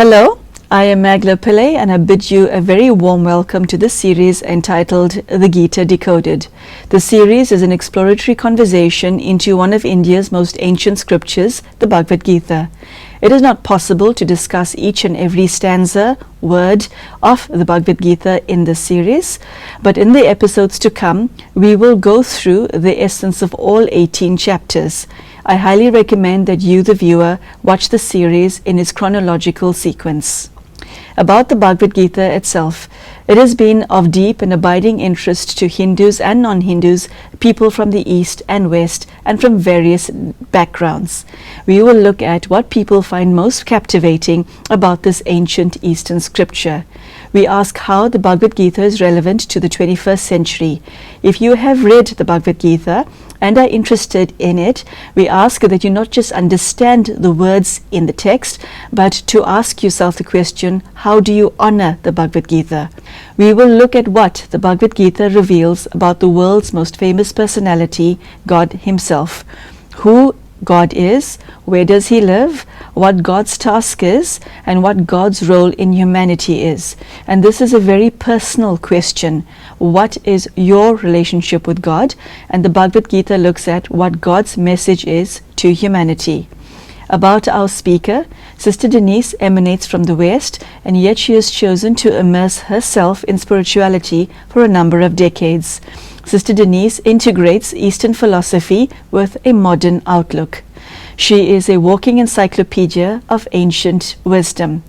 Hello, I am Magla Pillai and I bid you a very warm welcome to this series entitled The Gita Decoded. The series is an exploratory conversation into one of India's most ancient scriptures, the Bhagavad Gita. It is not possible to discuss each and every stanza, word of the Bhagavad Gita in this series, but in the episodes to come, we will go through the essence of all 18 chapters. I highly recommend that you, the viewer, watch the series in its chronological sequence. About the Bhagavad Gita itself, it has been of deep and abiding interest to Hindus and non-Hindus, people from the East and West, and from various backgrounds. We will look at what people find most captivating about this ancient Eastern scripture. We ask how the Bhagavad Gita is relevant to the 21st century. If you have read the Bhagavad Gita and are interested in it, we ask that you not just understand the words in the text, but to ask yourself the question, how do you honor the Bhagavad Gita? We will look at what the Bhagavad Gita reveals about the world's most famous personality, God Himself. Who God is, where does He live, what God's task is, and what God's role in humanity is. And this is a very personal question. What is your relationship with God? And the Bhagavad Gita looks at what God's message is to humanity. About our speaker, Sister Denise emanates from the West, and yet she has chosen to immerse herself in spirituality for a number of decades. Sister Denise integrates Eastern philosophy with a modern outlook. She is a walking encyclopedia of ancient wisdom.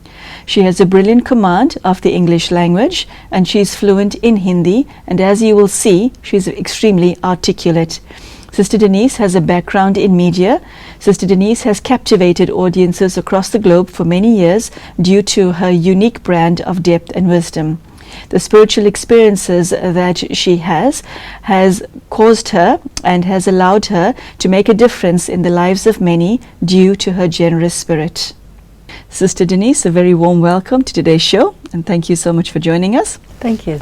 She has a brilliant command of the English language, and she is fluent in Hindi, and as you will see, she is extremely articulate. Sister Denise has a background in media. Sister Denise has captivated audiences across the globe for many years due to her unique brand of depth and wisdom. The spiritual experiences that she has caused her and has allowed her to make a difference in the lives of many due to her generous spirit. Sister Denise, a very warm welcome to today's show, and thank you so much for joining us. Thank you.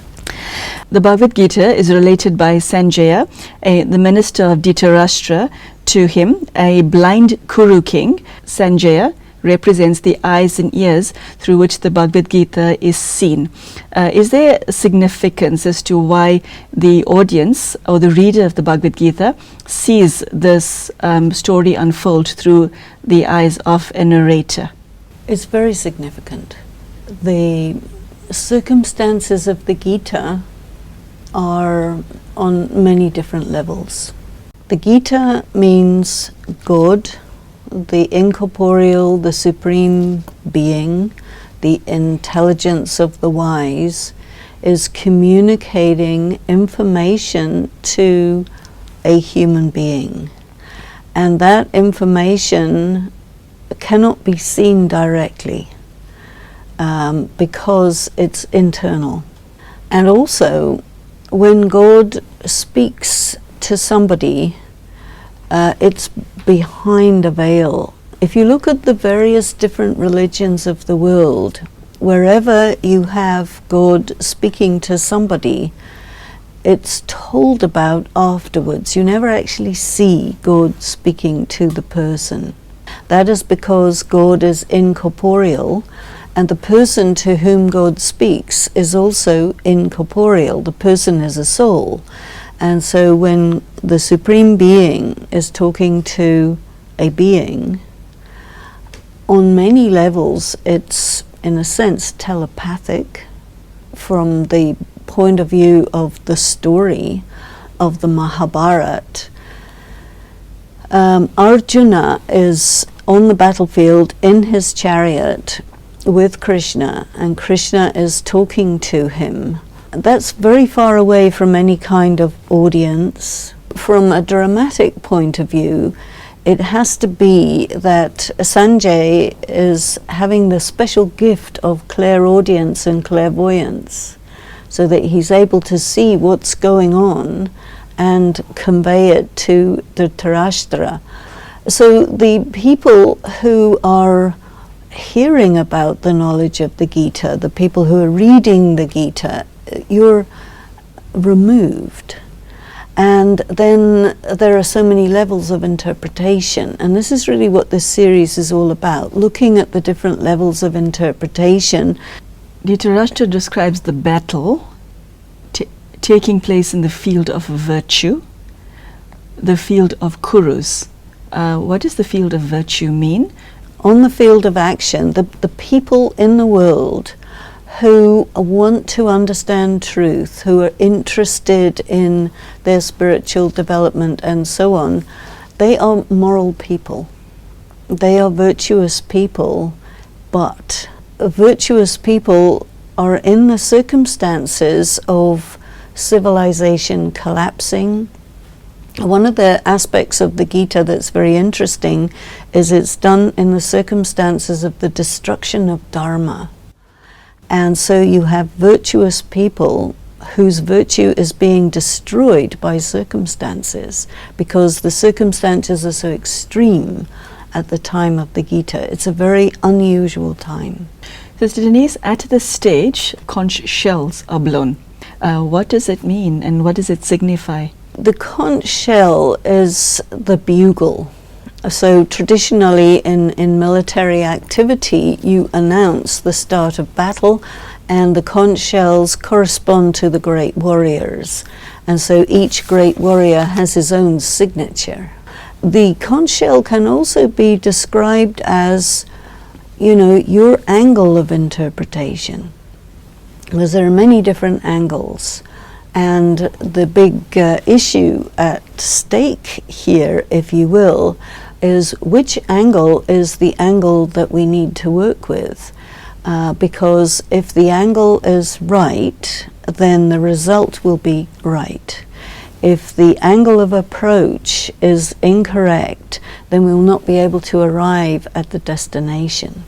The Bhagavad Gita is related by Sanjaya, the minister of Dhritarashtra, to him, a blind Kuru king. Sanjaya represents the eyes and ears through which the Bhagavad Gita is seen. Is there significance as to why the audience or the reader of the Bhagavad Gita sees this story unfold through the eyes of a narrator? It's very significant. The circumstances of the Gita are on many different levels. The Gita means God, the incorporeal, the supreme being, the intelligence of the wise, is communicating information to a human being. And that information cannot be seen directly because it's internal. And also, when God speaks to somebody, it's behind a veil. If you look at the various different religions of the world, wherever you have God speaking to somebody, it's told about afterwards. You never actually see God speaking to the person. That is because God is incorporeal, and the person to whom God speaks is also incorporeal. The person is a soul. And so when the Supreme Being is talking to a being, on many levels it's, in a sense, telepathic. From the point of view of the story of the Mahabharata, Arjuna is on the battlefield in his chariot with Krishna, and Krishna is talking to him. That's very far away from any kind of audience. From a dramatic point of view, it has to be that Sanjay is having the special gift of clairaudience and clairvoyance, so that he's able to see what's going on and convey it to Dhritarashtra. So the people who are hearing about the knowledge of the Gita, the people who are reading the Gita, you're removed. And then there are so many levels of interpretation, and this is really what this series is all about, looking at the different levels of interpretation. Dhritarashtra describes the battle taking place in the field of virtue, the field of Kurus. What does the field of virtue mean? On the field of action, the people in the world who want to understand truth, who are interested in their spiritual development and so on, they are moral people. They are virtuous people, but virtuous people are in the circumstances of civilization collapsing. One of the aspects of the Gita that's very interesting is it's done in the circumstances of the destruction of Dharma. And so you have virtuous people whose virtue is being destroyed by circumstances because the circumstances are so extreme at the time of the Gita. It's a very unusual time. Sister Denise, at this stage, conch shells are blown. What does it mean and what does it signify? The conch shell is the bugle. So traditionally in military activity, you announce the start of battle, and the conch shells correspond to the great warriors. And so each great warrior has his own signature. The conch shell can also be described as, your angle of interpretation, because there are many different angles. And the big issue at stake here, if you will, is which angle is the angle that we need to work with. Because if the angle is right, then the result will be right. If the angle of approach is incorrect, then we will not be able to arrive at the destination.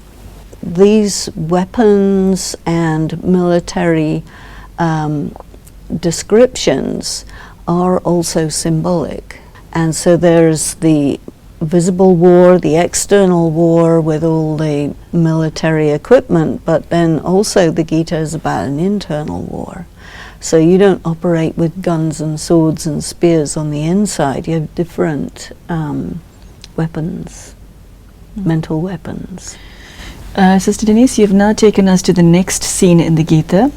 These weapons and military descriptions are also symbolic. And so there's the visible war, the external war with all the military equipment, but then also the Gita is about an internal war. So you don't operate with guns and swords and spears on the inside. You have different weapons, mental weapons. Sister Denise, you've now taken us to the next scene in the Gita,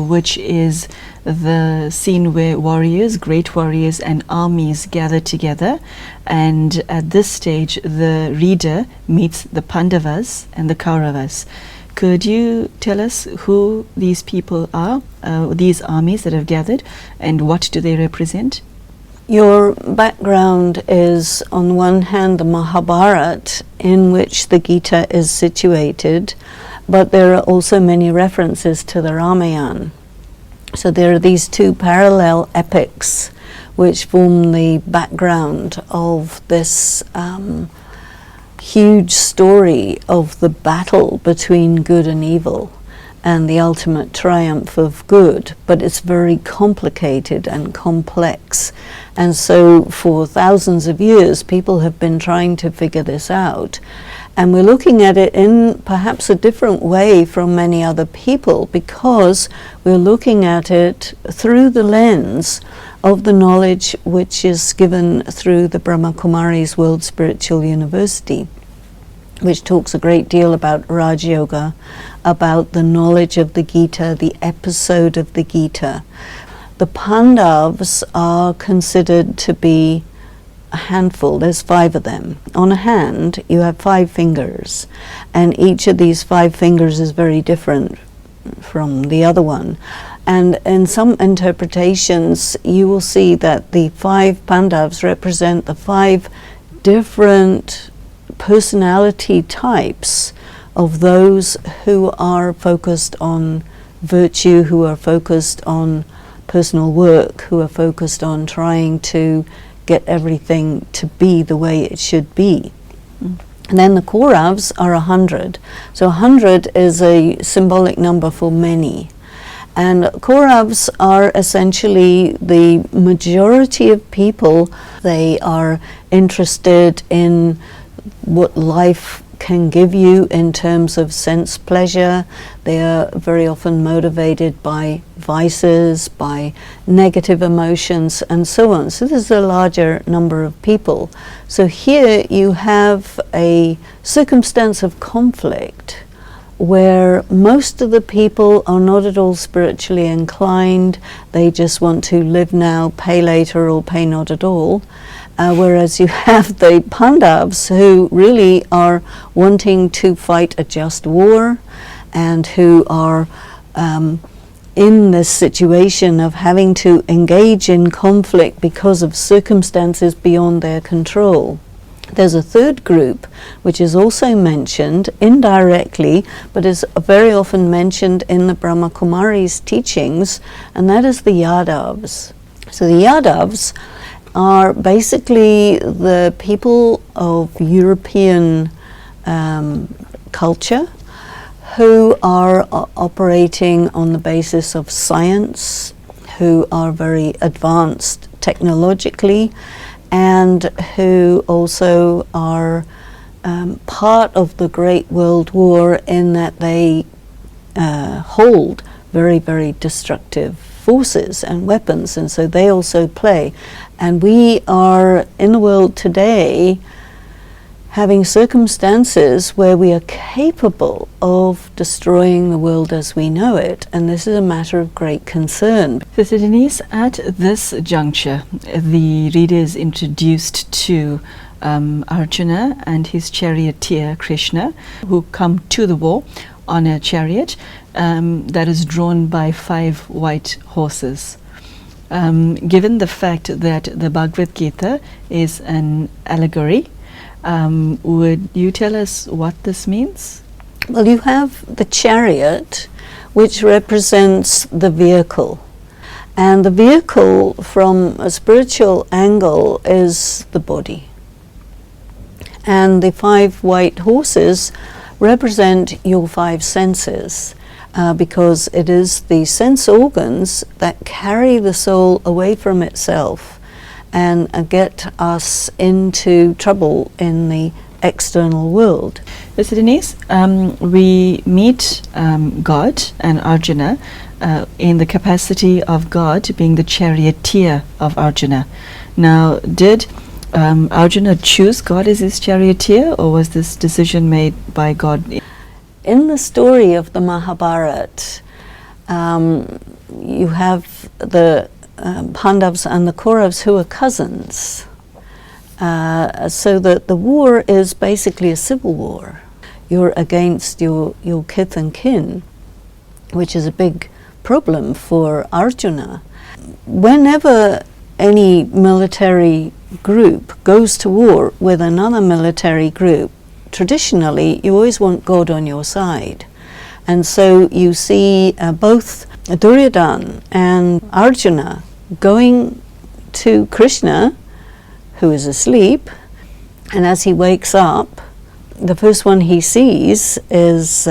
which is the scene where warriors, great warriors and armies gather together, and at this stage the reader meets the Pandavas and the Kauravas. Could you tell us who these people are, these armies that have gathered, and what do they represent? Your background is, on one hand, the Mahabharata, in which the Gita is situated, but there are also many references to the Ramayana. So there are these two parallel epics which form the background of this huge story of the battle between good and evil and the ultimate triumph of good. But it's very complicated and complex. And so for thousands of years, people have been trying to figure this out. And we're looking at it in perhaps a different way from many other people, because we're looking at it through the lens of the knowledge which is given through the Brahma Kumaris World Spiritual University, which talks a great deal about Raj Yoga, about the knowledge of the Gita, the episode of the Gita. The Pandavas are considered to be a handful. There's 5 of them. On a hand, you have 5 fingers, and each of these 5 fingers is very different from the other one. And in some interpretations, you will see that the 5 Pandavas represent the 5 different personality types of those who are focused on virtue, who are focused on personal work, who are focused on trying to get everything to be the way it should be. And then the Kauravas are 100. So 100 is a symbolic number for many. And Kauravas are essentially the majority of people. They are interested in what life can give you in terms of sense pleasure. They are very often motivated by vices, by negative emotions, and so on. So this is a larger number of people. So here you have a circumstance of conflict where most of the people are not at all spiritually inclined. They just want to live now, pay later, or pay not at all. Whereas you have the Pandavas, who really are wanting to fight a just war and who are in this situation of having to engage in conflict because of circumstances beyond their control. There's a third group which is also mentioned indirectly, but is very often mentioned in the Brahma Kumari's teachings, and that is the Yadavas. So the Yadavas are basically the people of European culture who are operating on the basis of science, who are very advanced technologically, and who also are part of the Great World War in that they hold very, very destructive forces and weapons, and so they also play. And we are in the world today having circumstances where we are capable of destroying the world as we know it, and this is a matter of great concern. Sister Denise, at this juncture, the reader is introduced to Arjuna and his charioteer Krishna, who come to the war on a chariot that is drawn by 5 white horses. Given the fact that the Bhagavad Gita is an allegory, would you tell us what this means? Well, you have the chariot, which represents the vehicle. And the vehicle, from a spiritual angle, is the body. And the 5 white horses represent your 5 senses, because it is the sense organs that carry the soul away from itself and get us into trouble in the external world. Sister Denise, we meet God and Arjuna in the capacity of God being the charioteer of Arjuna. Now, did Arjuna choose God as his charioteer, or was this decision made by God? In the story of the Mahabharata, you have the Pandavas and the Kauravas, who are cousins. So that the war is basically a civil war. You're against your kith and kin, which is a big problem for Arjuna. Whenever any military group goes to war with another military group, traditionally you always want God on your side. And so you see both Duryodhana and Arjuna going to Krishna, who is asleep, and as he wakes up, the first one he sees is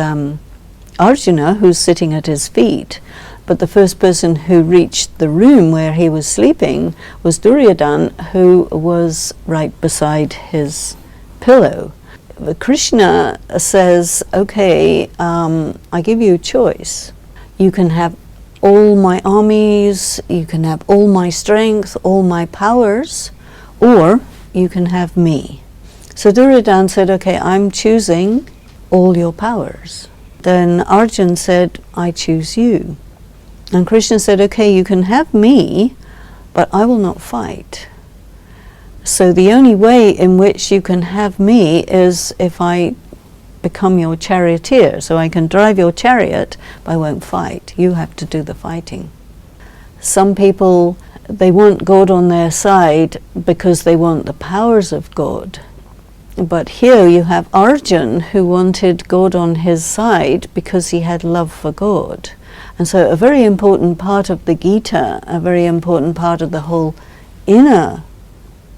Arjuna, who's sitting at his feet. But the first person who reached the room where he was sleeping was Duryodhana, who was right beside his pillow. Krishna says, okay, I give you a choice. You can have all my armies, you can have all my strength, all my powers, or you can have me. So Duryodhana said, okay, I'm choosing all your powers. Then Arjuna said, I choose you. And Krishna said, okay, you can have me, but I will not fight. So the only way in which you can have me is if I become your charioteer. So I can drive your chariot, but I won't fight. You have to do the fighting. Some people, they want God on their side because they want the powers of God. But here you have Arjuna, who wanted God on his side because he had love for God. And so a very important part of the Gita, a very important part of the whole inner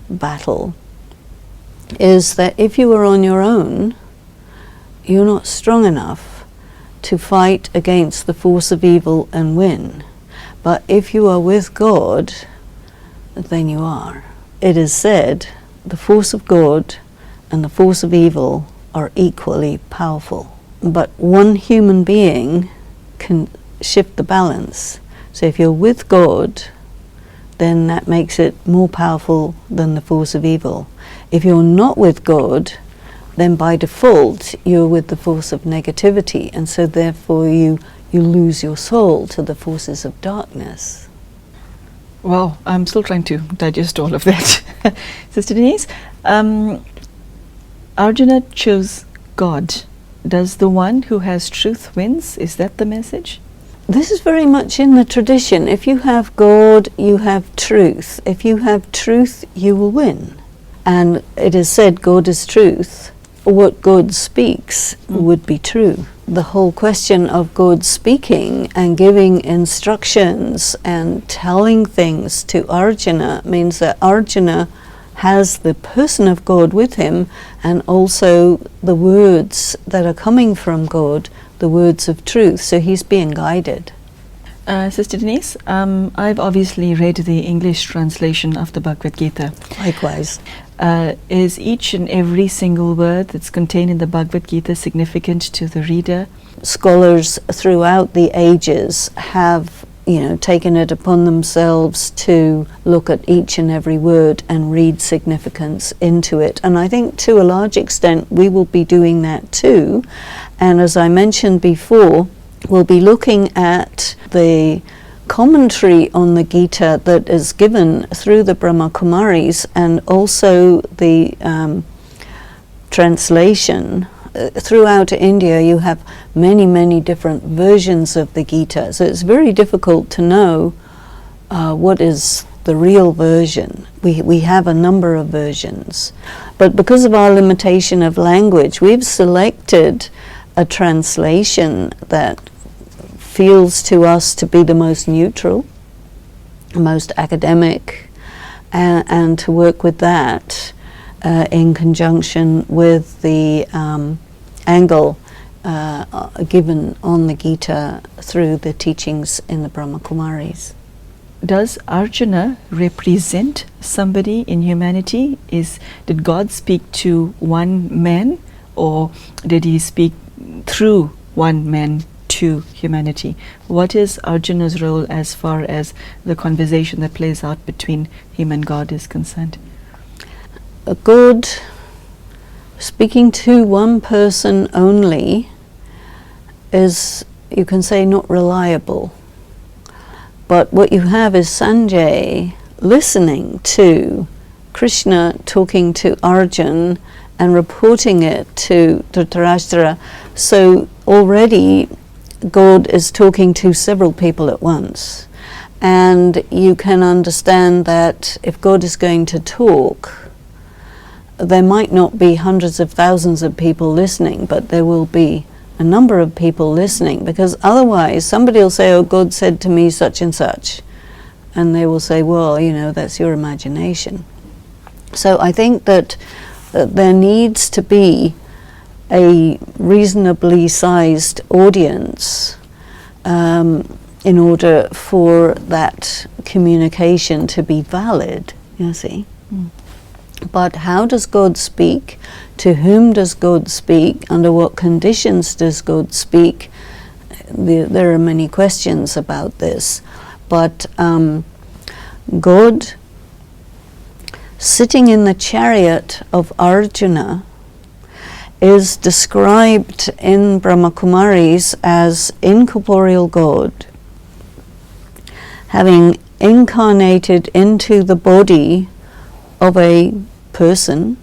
battle, is that if you are on your own, you're not strong enough to fight against the force of evil and win. But if you are with God, then you are. It is said, the force of God and the force of evil are equally powerful. But one human being can shift the balance. So if you're with God, then that makes it more powerful than the force of evil. If you're not with God, then by default you're with the force of negativity, and so therefore you lose your soul to the forces of darkness. Wow, I'm still trying to digest all of that. Sister Denise, Arjuna chose God. Does the one who has truth wins? Is that the message? This is very much in the tradition. If you have God, you have truth. If you have truth, you will win. And it is said God is truth. What God speaks would be true. The whole question of God speaking and giving instructions and telling things to Arjuna means that Arjuna has the person of God with him, and also the words that are coming from God, the words of truth. So he's being guided. Sister Denise, I've obviously read the English translation of the Bhagavad Gita. Likewise. Is each and every single word that's contained in the Bhagavad Gita significant to the reader? Scholars throughout the ages have, taken it upon themselves to look at each and every word and read significance into it. And I think to a large extent we will be doing that too. And as I mentioned before, we'll be looking at the commentary on the Gita that is given through the Brahma Kumaris, and also the translation. Throughout India you have many different versions of the Gita, so it's very difficult to know what is the real version. We have a number of versions, but because of our limitation of language, we've selected a translation that feels to us to be the most neutral, most academic, and to work with that in conjunction with the angle given on the Gita through the teachings in the Brahma Kumaris. Does Arjuna represent somebody in humanity? Did God speak to one man, or did he speak through one man to humanity? What is Arjuna's role as far as the conversation that plays out between him and God is concerned? God speaking to one person only is, you can say, not reliable. But what you have is Sanjay listening to Krishna talking to Arjun and reporting it to Dhritarashtra. So already God is talking to several people at once. And you can understand that if God is going to talk, there might not be hundreds of thousands of people listening, but there will be a number of people listening, because otherwise somebody will say, oh, God said to me such and such. And they will say, well, that's your imagination. So I think that there needs to be a reasonably sized audience in order for that communication to be valid, you see. But how does God speak? To whom does God speak? Under what conditions does God speak? There are many questions about this. But God sitting in the chariot of Arjuna is described in Brahma Kumaris as incorporeal God, having incarnated into the body of a person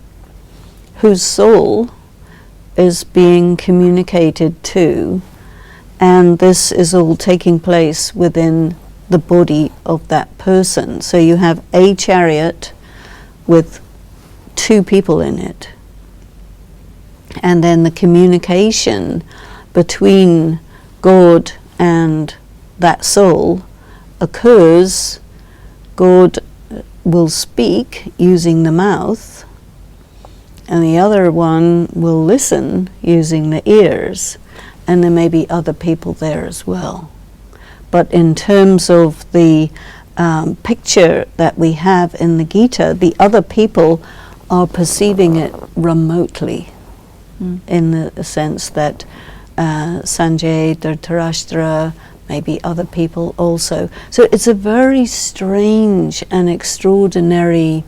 whose soul is being communicated to, and this is all taking place within the body of that person. So you have a chariot with two people in it, and then the communication between God and that soul occurs. God will speak using the mouth, and the other one will listen using the ears, and there may be other people there as well. But in terms of the picture that we have in the Gita, the other people are perceiving it remotely. in the sense that Sanjay, Dhritarashtra, maybe other people also. So it's a very strange and extraordinary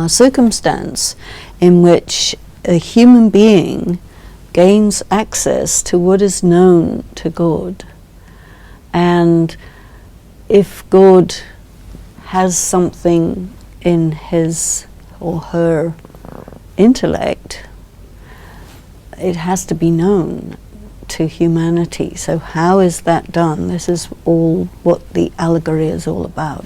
circumstance in which a human being gains access to what is known to God. And if God has something in his or her intellect, it has to be known to humanity. So how is that done? This is all what the allegory is all about.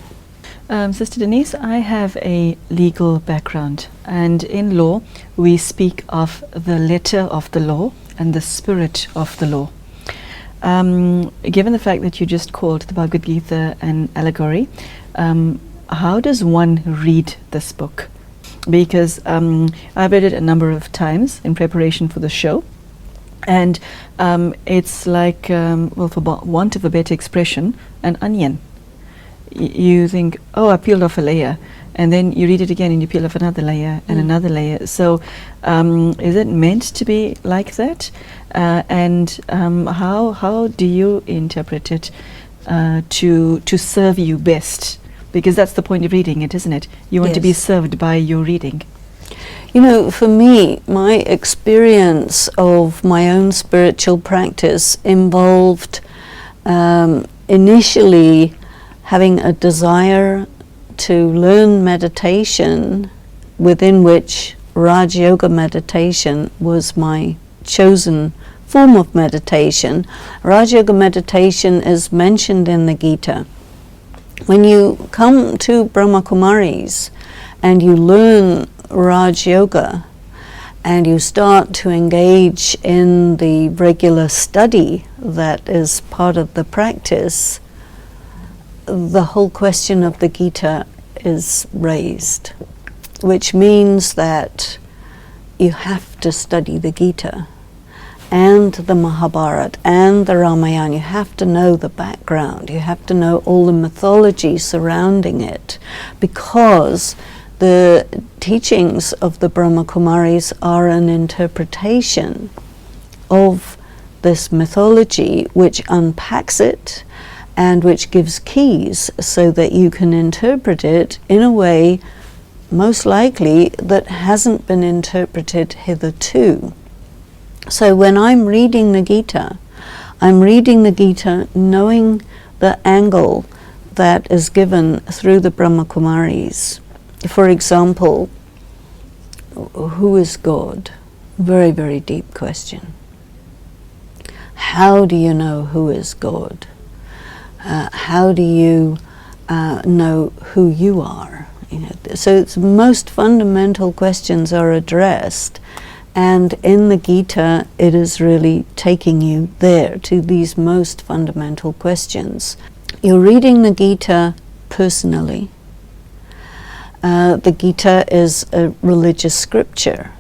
Sister Denise, I have a legal background, and in law we speak of the letter of the law and the spirit of the law. Given the fact that you just called the Bhagavad Gita an allegory, how does one read this book? Because I've read it a number of times in preparation for the show, and it's like, well, for want of a better expression, an onion. You think, oh, I peeled off a layer, and then you read it again and you peel off another layer and another layer. So is it meant to be like that? And how do you interpret it to serve you best? Because that's the point of reading it, isn't it? You want to be served by your reading. You know, for me, my experience of my own spiritual practice involved initially having a desire to learn meditation, within which Raj Yoga meditation was my chosen form of meditation. Raj Yoga meditation is mentioned in the Gita. When you come to Brahma Kumaris and you learn Raj Yoga and you start to engage in the regular study that is part of the practice, the whole question of the Gita is raised, which means that you have to study the Gita and the Mahabharata and the Ramayana. You have to know the background, you have to know all the mythology surrounding it, because the teachings of the Brahma Kumaris are an interpretation of this mythology, which unpacks it and which gives keys so that you can interpret it in a way most likely that hasn't been interpreted hitherto. So when I'm reading the Gita, I'm reading the Gita knowing the angle that is given through the Brahma Kumaris. For example, who is God? Very, very deep question. How do you know who is God? How do you know who you are? You know, so it's most fundamental questions are addressed, and in the Gita it is really taking you there to these most fundamental questions. You're reading the Gita personally. The Gita is a religious scripture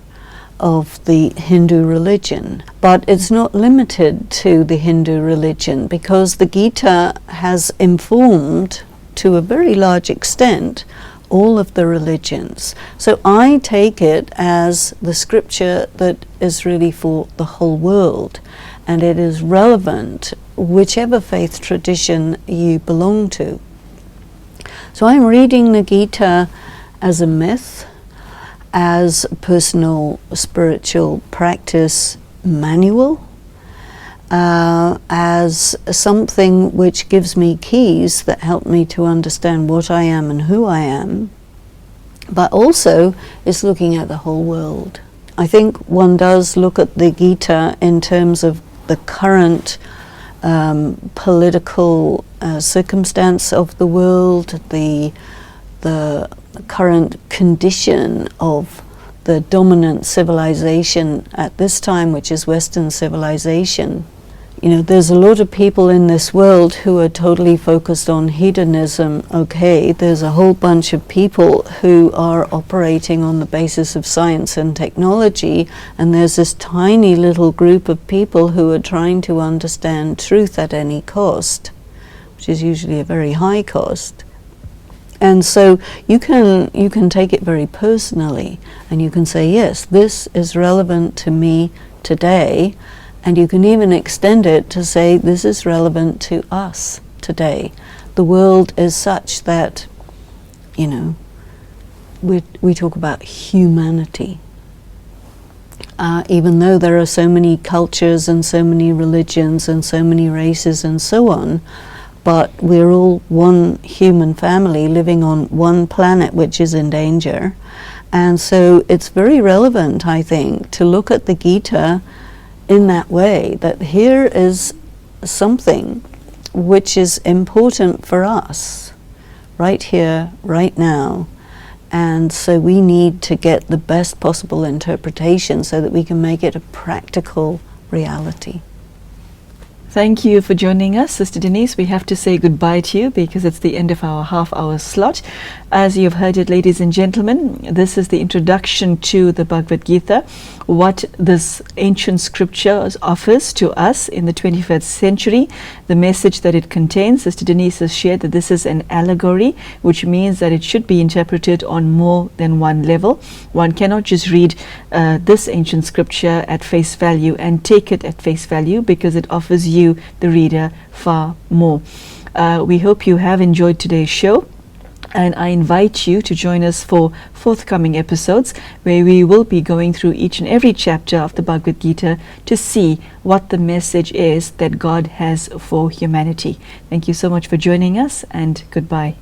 of the Hindu religion, but it's not limited to the Hindu religion, because the Gita has informed to a very large extent all of the religions. So I take it as the scripture that is really for the whole world, and it is relevant whichever faith tradition you belong to. So I'm reading the Gita as a myth, as a personal spiritual practice manual, as something which gives me keys that help me to understand what I am and who I am, but also is looking at the whole world. I think one does look at the Gita in terms of the current political circumstance of the world, the current condition of the dominant civilization at this time, which is Western civilization. You know, there's a lot of people in this world who are totally focused on hedonism. Okay, there's a whole bunch of people who are operating on the basis of science and technology, and there's this tiny little group of people who are trying to understand truth at any cost, which is usually a very high cost. And so you can take it very personally, and you can say, yes, this is relevant to me today, and you can even extend it to say this is relevant to us today. The world is such that, you know, we talk about humanity. Even though there are so many cultures and so many religions and so many races and so on, but we're all one human family living on one planet which is in danger. And so it's very relevant, I think, to look at the Gita in that way, that here is something which is important for us, right here, right now. And so we need to get the best possible interpretation so that we can make it a practical reality. Thank you for joining us, Sister Denise. We have to say goodbye to you because it's the end of our half-hour slot. As you've heard it, ladies and gentlemen, this is the introduction to the Bhagavad Gita, what this ancient scripture offers to us in the 21st century, the message that it contains. Sister Denise has shared that this is an allegory, which means that it should be interpreted on more than one level. One cannot just read this ancient scripture at face value and take it at face value, because it offers you, the reader, far more. We hope you have enjoyed today's show, and I invite you to join us for forthcoming episodes where we will be going through each and every chapter of the Bhagavad Gita to see what the message is that God has for humanity. Thank you so much for joining us, and goodbye.